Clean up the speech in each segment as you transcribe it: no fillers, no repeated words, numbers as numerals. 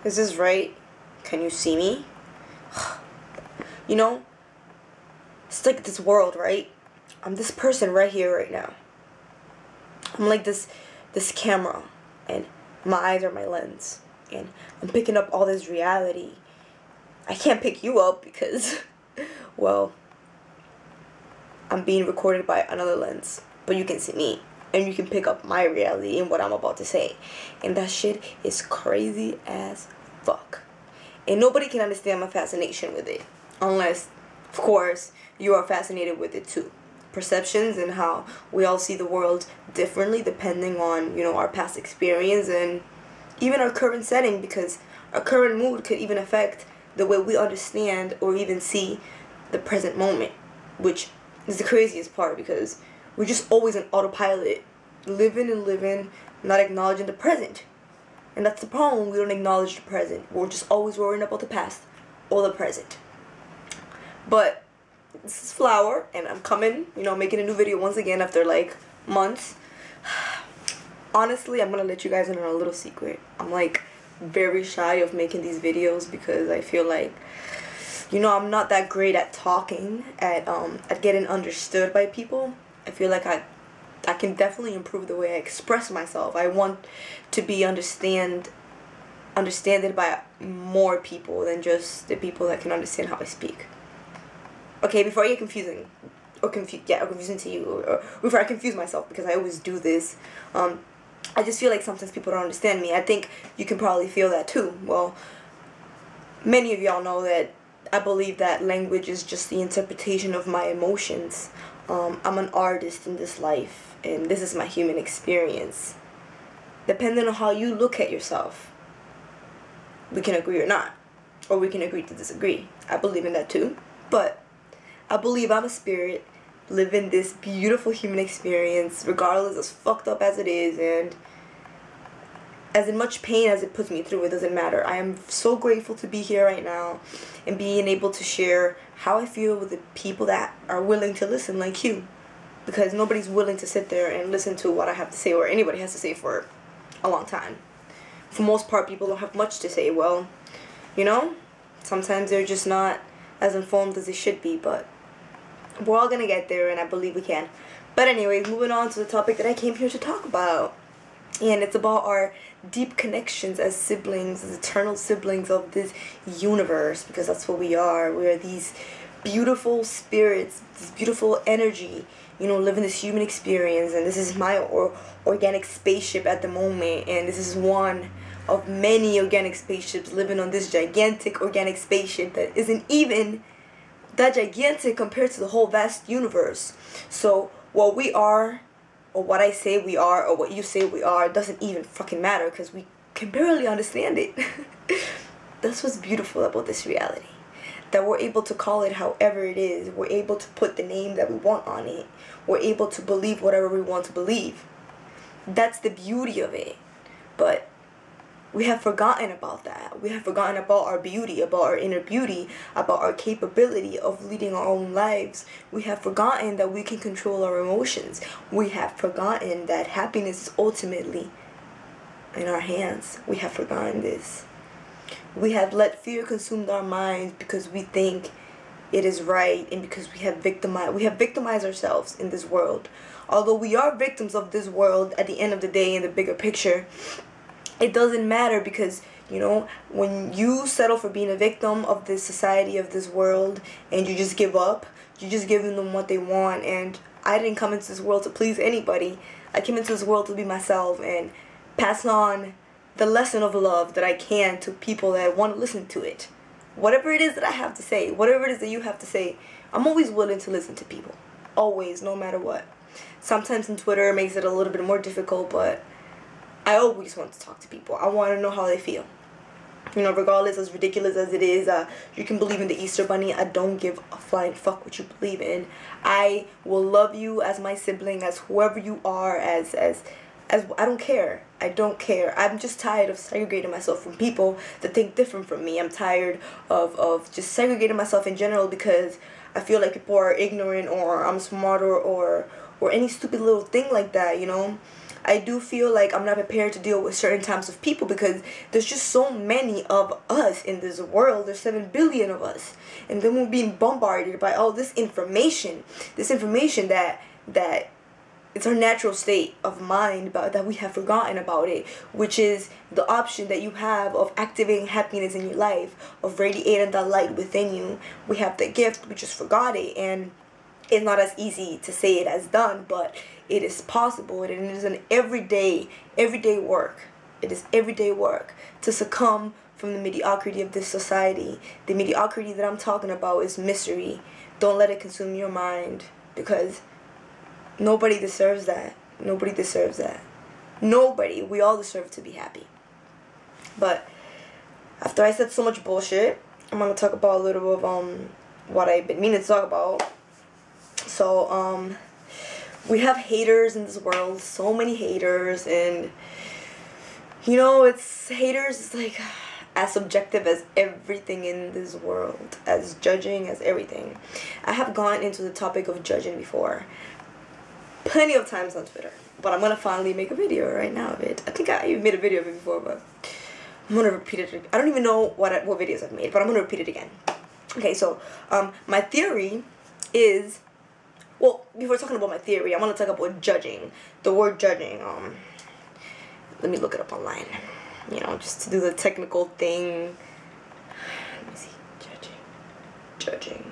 Is this right? Can you see me? You know, it's like this world, right? I'm this person right here, right now. I'm like this camera, and my eyes are my lens, and I'm picking up all this reality. I can't pick you up because, well, I'm being recorded by another lens, but you can see me, and you can pick up my reality and what I'm about to say, and that shit is crazy as fuck. And nobody can understand my fascination with it, unless, of course, you are fascinated with it too. Perceptions and how we all see the world differently depending on, our past experience and even our current setting, because our current mood could even affect the way we understand or even see the present moment, which is the craziest part, because we're just always on autopilot, living, not acknowledging the present. And that's the problem. We don't acknowledge the present. We're just always worrying about the past or the present. But this is Flower, and I'm coming, making a new video once again after like months. Honestly, I'm gonna let you guys in on a little secret. I'm like very shy of making these videos because I feel like, I'm not that great at talking, at getting understood by people. I feel like I can definitely improve the way I express myself. I want to be understood by more people than just the people that can understand how I speak. Okay, before I get confusing to you, or before I confuse myself, because I always do this, I just feel like sometimes people don't understand me. I think you can probably feel that too. Well, many of y'all know that I believe that language is just the interpretation of my emotions. I'm an artist in this life, and this is my human experience. Depending on how you look at yourself, we can agree or not, or we can agree to disagree. I believe in that too, but I believe I'm a spirit living this beautiful human experience, regardless as fucked up as it is, and as in much pain as it puts me through, it doesn't matter. I am so grateful to be here right now and being able to share how I feel with the people that are willing to listen, like you. Because nobody's willing to sit there and listen to what I have to say, or anybody has to say, for a long time. For most part, people don't have much to say. Well, sometimes they're just not as informed as they should be, but we're all gonna get there, and I believe we can. But anyways, moving on to the topic that I came here to talk about. And it's about our deep connections as siblings, as eternal siblings of this universe, because that's what we are. We're these beautiful spirits, this beautiful energy, living this human experience. And this is my organic spaceship at the moment, and this is one of many organic spaceships living on this gigantic organic spaceship that isn't even that gigantic compared to the whole vast universe. So what we are, or what I say we are, or what you say we are, doesn't even fucking matter, because we can barely understand it. That's what's beautiful about this reality, that we're able to call it however it is. We're able to put the name that we want on it. We're able to believe whatever we want to believe. That's the beauty of it. But we have forgotten about that. We have forgotten about our beauty, about our inner beauty, about our capability of leading our own lives. We have forgotten that we can control our emotions. We have forgotten that happiness is ultimately in our hands. We have forgotten this. We have let fear consume our minds because we think it is right, and because we have victimized ourselves in this world. Although we are victims of this world at the end of the day, in the bigger picture, it doesn't matter, because when you settle for being a victim of this society, of this world, and you just give up, you're just giving them what they want. And I didn't come into this world to please anybody. I came into this world to be myself and pass on the lesson of love that I can to people that want to listen to it. Whatever it is that I have to say, whatever it is that you have to say, I'm always willing to listen to people. Always, no matter what. Sometimes on Twitter it makes it a little bit more difficult, but I always want to talk to people. I want to know how they feel. Regardless, as ridiculous as it is, you can believe in the Easter Bunny. I don't give a flying fuck what you believe in. I will love you as my sibling, as whoever you are, as I don't care. I don't care. I'm just tired of segregating myself from people that think different from me. I'm tired of just segregating myself in general because I feel like people are ignorant, or I'm smarter, or any stupid little thing like that, I do feel like I'm not prepared to deal with certain types of people because there's just so many of us in this world. There's 7 billion of us. And then we're being bombarded by all this information. This information that it's our natural state of mind, but that we have forgotten about it, which is the option that you have of activating happiness in your life, of radiating that light within you. We have the gift, we just forgot it, and it's not as easy to say it as done, but it is possible, and it is an everyday work. It is everyday work to succumb from the mediocrity of this society. The mediocrity that I'm talking about is misery. Don't let it consume your mind, because nobody deserves that. Nobody deserves that. Nobody. We all deserve to be happy. But after I said so much bullshit, I'm gonna talk about a little of what I've been meaning to talk about. So we have haters in this world, so many haters, and you know, it's haters is like as subjective as everything in this world, as judging as everything. I have gone into the topic of judging before plenty of times on Twitter, but I'm gonna finally make a video right now of it. I think I even made a video of it before, but I'm gonna repeat it. I don't even know what videos I've made, but I'm gonna repeat it again. Okay, so my theory is, well, before talking about my theory, I want to talk about judging. The word judging. Let me look it up online. You know, just to do the technical thing. Let me see. Judging.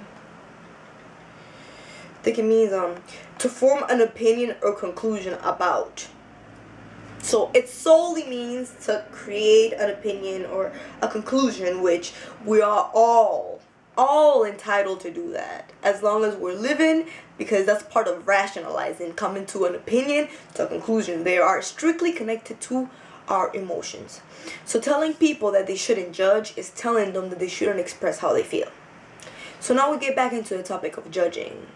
I think it means to form an opinion or conclusion about. So it solely means to create an opinion or a conclusion, which we are all entitled to do that as long as we're living, because that's part of rationalizing, coming to an opinion, to a conclusion. They are strictly connected to our emotions. So telling people that they shouldn't judge is telling them that they shouldn't express how they feel. So now we get back into the topic of judging.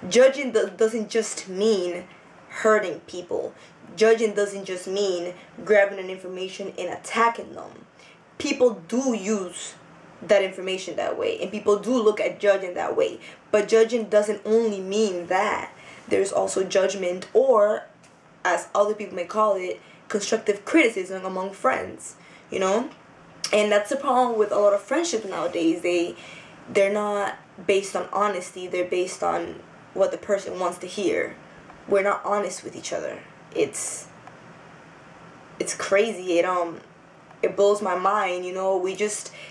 Judging doesn't just mean hurting people. Judging doesn't just mean grabbing an information and attacking them. People do use that information that way, and people do look at judging that way, but judging doesn't only mean that. There's also judgment, or as other people may call it, constructive criticism among friends, you know. And that's the problem with a lot of friendships nowadays. They're not based on honesty, they're based on what the person wants to hear. We're not honest with each other. It's crazy. It blows my mind, you know.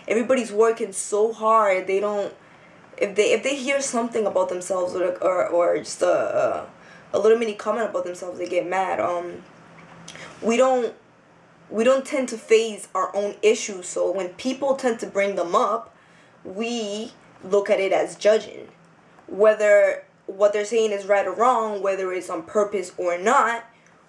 Everybody's working so hard. They don't, if they hear something about themselves, or just a little mini comment about themselves, they get mad. We don't tend to face our own issues, so when people tend to bring them up, we look at it as judging, whether what they're saying is right or wrong, whether it's on purpose or not.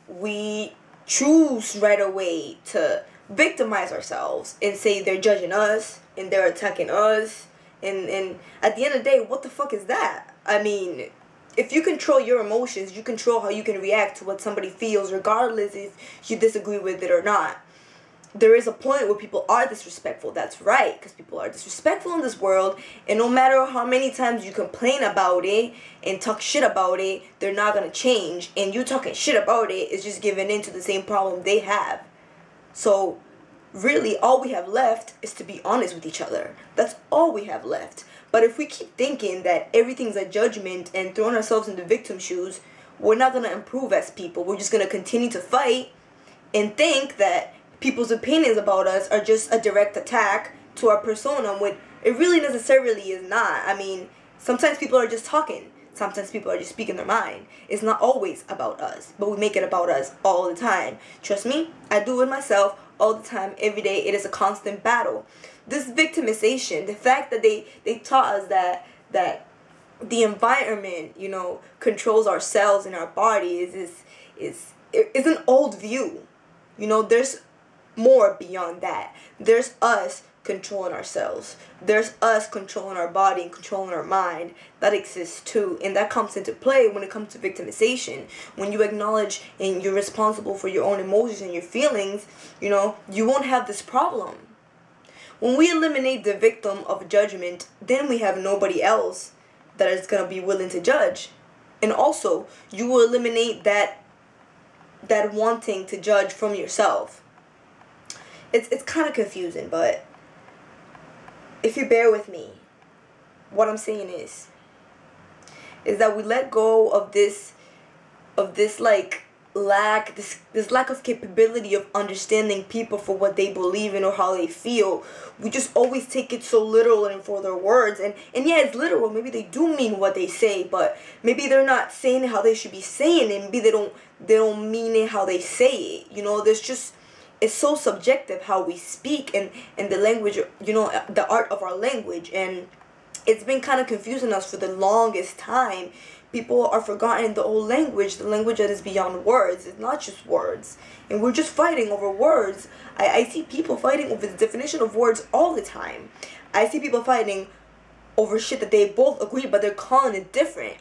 We choose right away to victimize ourselves and say they're judging us and they're attacking us, and at the end of the day, what the fuck is that? I mean, if you control your emotions, you control how you can react to what somebody feels, regardless if you disagree with it or not. There is a point where people are disrespectful. That's right, because people are disrespectful in this world, and no matter how many times you complain about it and talk shit about it, they're not going to change, and you talking shit about it is just giving in to the same problem they have. So really, all we have left is to be honest with each other. That's all we have left. But if we keep thinking that everything's a judgment and throwing ourselves in the victim shoes, we're not going to improve as people. We're just going to continue to fight and think that people's opinions about us are just a direct attack to our persona, when it really necessarily is not. I mean, sometimes people are just talking. Sometimes people are just speaking their mind. It's not always about us, but we make it about us all the time. Trust me, I do it myself all the time, every day. It is a constant battle. This victimization, the fact that they taught us that the environment, you know, controls our cells and our bodies is an old view. You know, there's more beyond that. There's us controlling ourselves. There's us controlling our body and controlling our mind. That exists too, and that comes into play when it comes to victimization. When you acknowledge and you're responsible for your own emotions and your feelings, you know, you won't have this problem. When we eliminate the victim of judgment, then we have nobody else that is going to be willing to judge. And also, you will eliminate that that wanting to judge from yourself. It's kind of confusing, but if you bear with me, what I'm saying is that we let go of this like this lack of capability of understanding people for what they believe in or how they feel. We just always take it so literal and for their words, and yeah, it's literal. Maybe they do mean what they say, but maybe they're not saying it how they should be saying it. Maybe they don't mean it how they say it. You know, there's just, it's so subjective how we speak, and the language, you know, the art of our language. And it's been kind of confusing us for the longest time. People are forgotten the old language, the language that is beyond words. It's not just words. And we're just fighting over words. I see people fighting over the definition of words all the time. I see people fighting over shit that they both agree, but they're calling it different.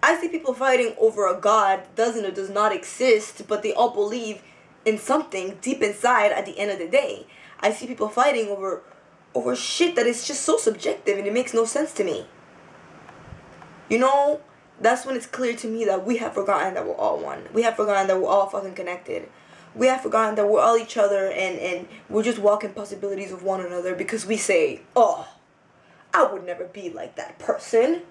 I see people fighting over a God that doesn't or does not exist, but they all believe in something deep inside at the end of the day. I see people fighting over shit that is just so subjective, and it makes no sense to me. You know, that's when it's clear to me that we have forgotten that we're all one. We have forgotten that we're all fucking connected. We have forgotten that we're all each other, and we're just walking possibilities of one another because we say, oh, I would never be like that person.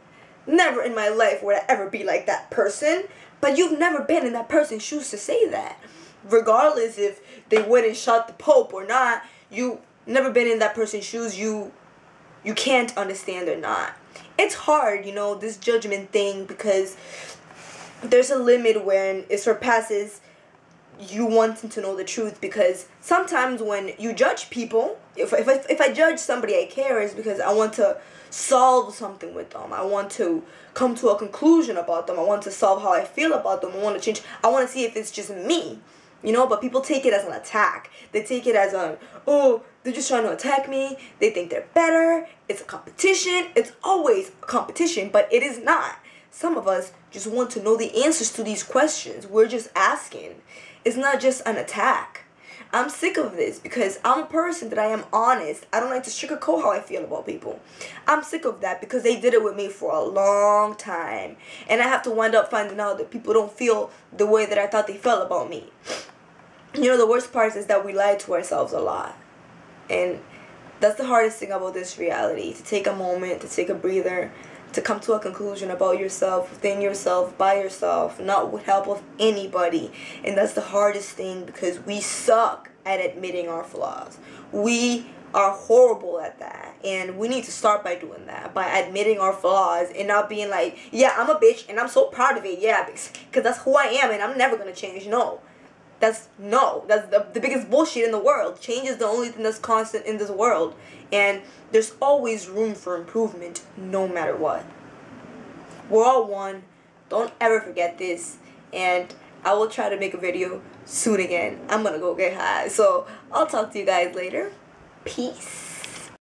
Never in my life would I ever be like that person. But you've never been in that person's shoes to say that. Regardless if they went and shot the Pope or not, you never been in that person's shoes. You can't understand or not. It's hard, you know, this judgment thing, because there's a limit when it surpasses you wanting to know the truth. Because sometimes when you judge people, if I judge somebody I care, is because I want to solve something with them. I want to come to a conclusion about them. I want to solve how I feel about them. I want to change. I want to see if it's just me, you know. But people take it as an attack. They take it as a, oh, they're just trying to attack me. They think they're better. It's a competition. It's always a competition, but it is not. Some of us just want to know the answers to these questions. We're just asking. It's not just an attack. I'm sick of this because I'm a person that I am honest. I don't like to sugarcoat how I feel about people. I'm sick of that because they did it with me for a long time. And I have to wind up finding out that people don't feel the way that I thought they felt about me. You know, the worst part is that we lie to ourselves a lot. And that's the hardest thing about this reality. To take a moment, to take a breather, to come to a conclusion about yourself, within yourself, by yourself, not with help of anybody. And that's the hardest thing because we suck at admitting our flaws. We are horrible at that. And we need to start by doing that, by admitting our flaws and not being like, yeah, I'm a bitch and I'm so proud of it. Yeah, because that's who I am and I'm never going to change. No. That's the biggest bullshit in the world. Change is the only thing that's constant in this world. And there's always room for improvement, no matter what. We're all one. Don't ever forget this. And I will try to make a video soon again. I'm gonna go get high. So I'll talk to you guys later. Peace.